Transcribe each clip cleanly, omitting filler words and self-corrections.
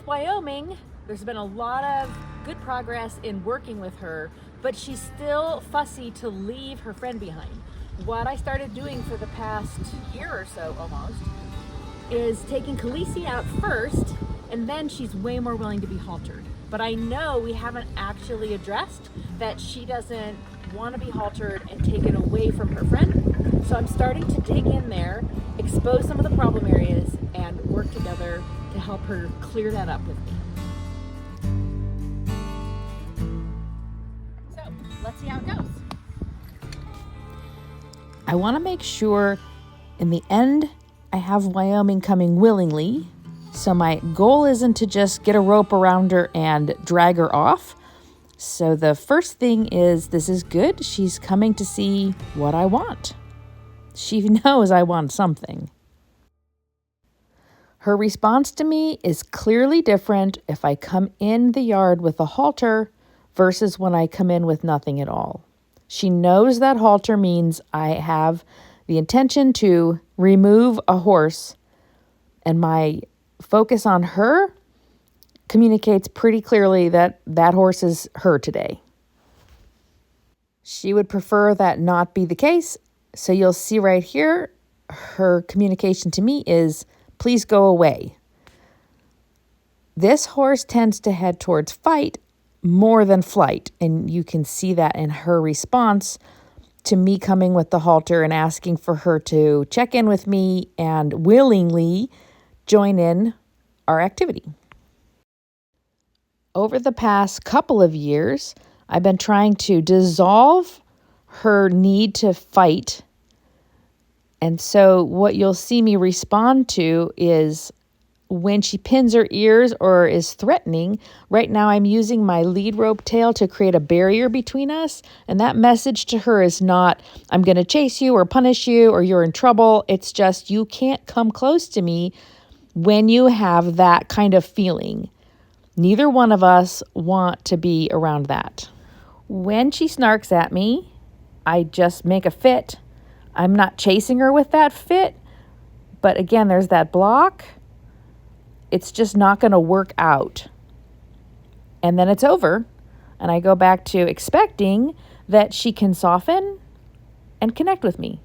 with Wyoming, there's been a lot of good progress in working with her, but she's still fussy to leave her friend behind. What I started doing for the past year or so almost is taking Khaleesi out first, and then she's way more willing to be haltered. But I know we haven't actually addressed that she doesn't want to be haltered and taken away from her friend. So I'm starting to dig in there, expose some of the problem areas, and work together to help her clear that up with me. So let's see how it goes. I want to make sure in the end I have Wyoming coming willingly. So my goal isn't to just get a rope around her and drag her off. So the first thing is, this is good. She's coming to see what I want. She knows I want something. Her response to me is clearly different if I come in the yard with a halter versus when I come in with nothing at all. She knows that halter means I have the intention to remove a horse, and my focus on her communicates pretty clearly that that horse is her today. She would prefer that not be the case. So you'll see right here, her communication to me is, please go away. This horse tends to head towards fight more than flight. And you can see that in her response to me coming with the halter and asking for her to check in with me and willingly join in our activity. Over the past couple of years, I've been trying to dissolve her need to fight. And so what you'll see me respond to is when she pins her ears or is threatening. Right now I'm using my lead rope tail to create a barrier between us. And that message to her is not, I'm going to chase you or punish you or you're in trouble. It's just, you can't come close to me when you have that kind of feeling. Neither one of us want to be around that. When she snarks at me, I just make a fit. I'm not chasing her with that fit. But again, there's that block. It's just not going to work out. And then it's over. And I go back to expecting that she can soften and connect with me.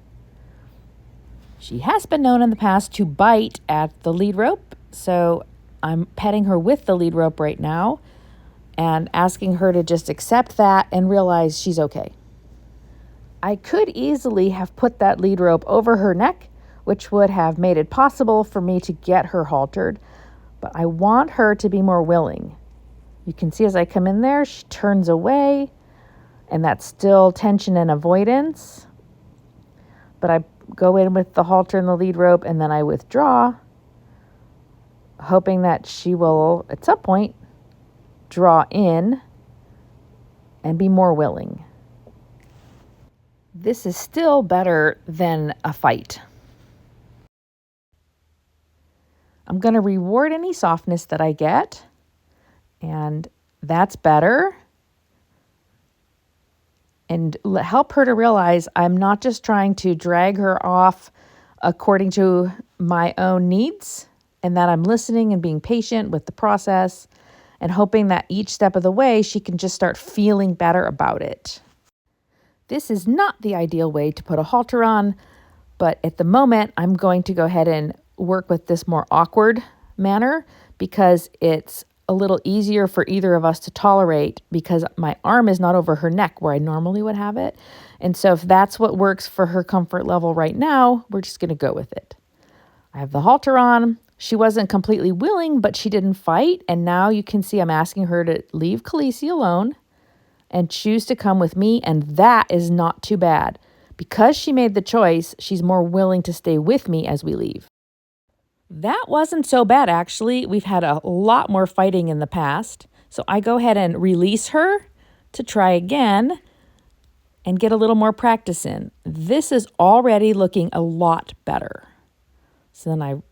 She has been known in the past to bite at the lead rope. So I'm petting her with the lead rope right now and asking her to just accept that and realize she's okay. I could easily have put that lead rope over her neck, which would have made it possible for me to get her haltered, but I want her to be more willing. You can see as I come in there, she turns away, and that's still tension and avoidance. But I go in with the halter and the lead rope, and then I withdraw, hoping that she will, at some point, draw in and be more willing. This is still better than a fight. I'm going to reward any softness that I get, and that's better. And help her to realize I'm not just trying to drag her off according to my own needs, and that I'm listening and being patient with the process and hoping that each step of the way she can just start feeling better about it. This is not the ideal way to put a halter on, but at the moment I'm going to go ahead and work with this more awkward manner because it's a little easier for either of us to tolerate because my arm is not over her neck where I normally would have it. And so if that's what works for her comfort level right now, we're just going to go with it. I have the halter on. She wasn't completely willing, but she didn't fight. And now you can see I'm asking her to leave Khaleesi alone and choose to come with me. And that is not too bad. Because she made the choice, she's more willing to stay with me as we leave. That wasn't so bad, actually. We've had a lot more fighting in the past. So I go ahead and release her to try again and get a little more practice in. This is already looking a lot better. So then I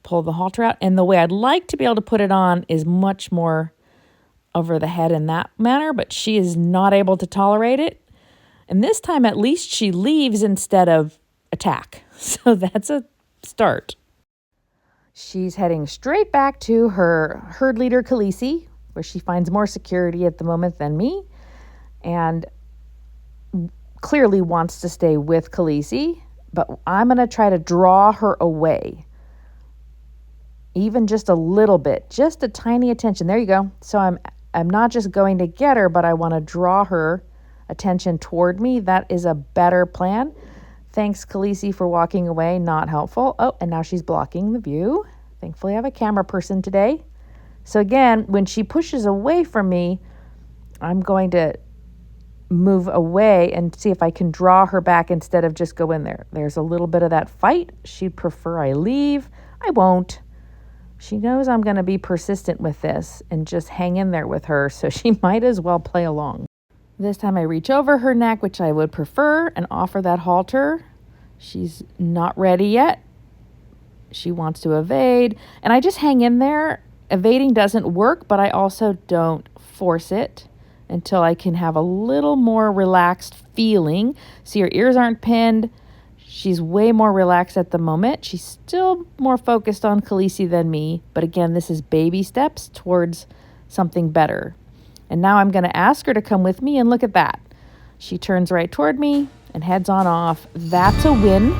pull the halter out. And the way I'd like to be able to put it on is much more over the head in that manner, but she is not able to tolerate it. And this time, at least she leaves instead of attack. So that's a start. She's heading straight back to her herd leader, Khaleesi, where she finds more security at the moment than me, and clearly wants to stay with Khaleesi, but I'm going to try to draw her away. Even just a little bit, just a tiny attention. There you go. So I'm not just going to get her, but I want to draw her attention toward me. That is a better plan. Thanks, Khaleesi, for walking away. Not helpful. Oh, and now she's blocking the view. Thankfully, I have a camera person today. So again, when she pushes away from me, I'm going to move away and see if I can draw her back instead of just go in there. There's a little bit of that fight. She'd prefer I leave. I won't. She knows I'm going to be persistent with this and just hang in there with her, so she might as well play along. This time I reach over her neck, which I would prefer, and offer that halter. She's not ready yet. She wants to evade, and I just hang in there. Evading doesn't work, but I also don't force it until I can have a little more relaxed feeling. See, her ears aren't pinned. She's way more relaxed at the moment. She's still more focused on Khaleesi than me, but again, this is baby steps towards something better. And now I'm going to ask her to come with me, and look at that. She turns right toward me and heads on off. That's a win.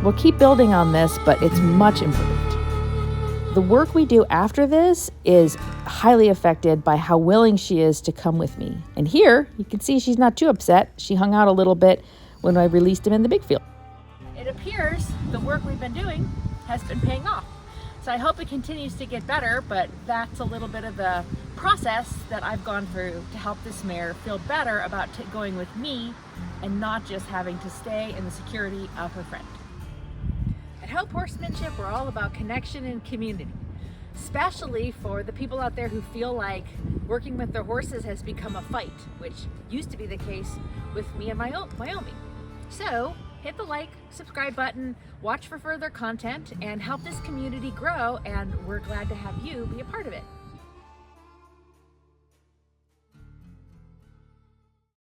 We'll keep building on this, but it's much improved. The work we do after this is highly affected by how willing she is to come with me. And here, you can see she's not too upset. She hung out a little bit when I released him in the big field. It appears the work we've been doing has been paying off. So I hope it continues to get better, but that's a little bit of the process that I've gone through to help this mare feel better about going with me and not just having to stay in the security of her friend. At Hope Horsemanship, we're all about connection and community, especially for the people out there who feel like working with their horses has become a fight, which used to be the case with me and Wyoming. So hit the like, subscribe button, watch for further content, and help this community grow, and we're glad to have you be a part of it.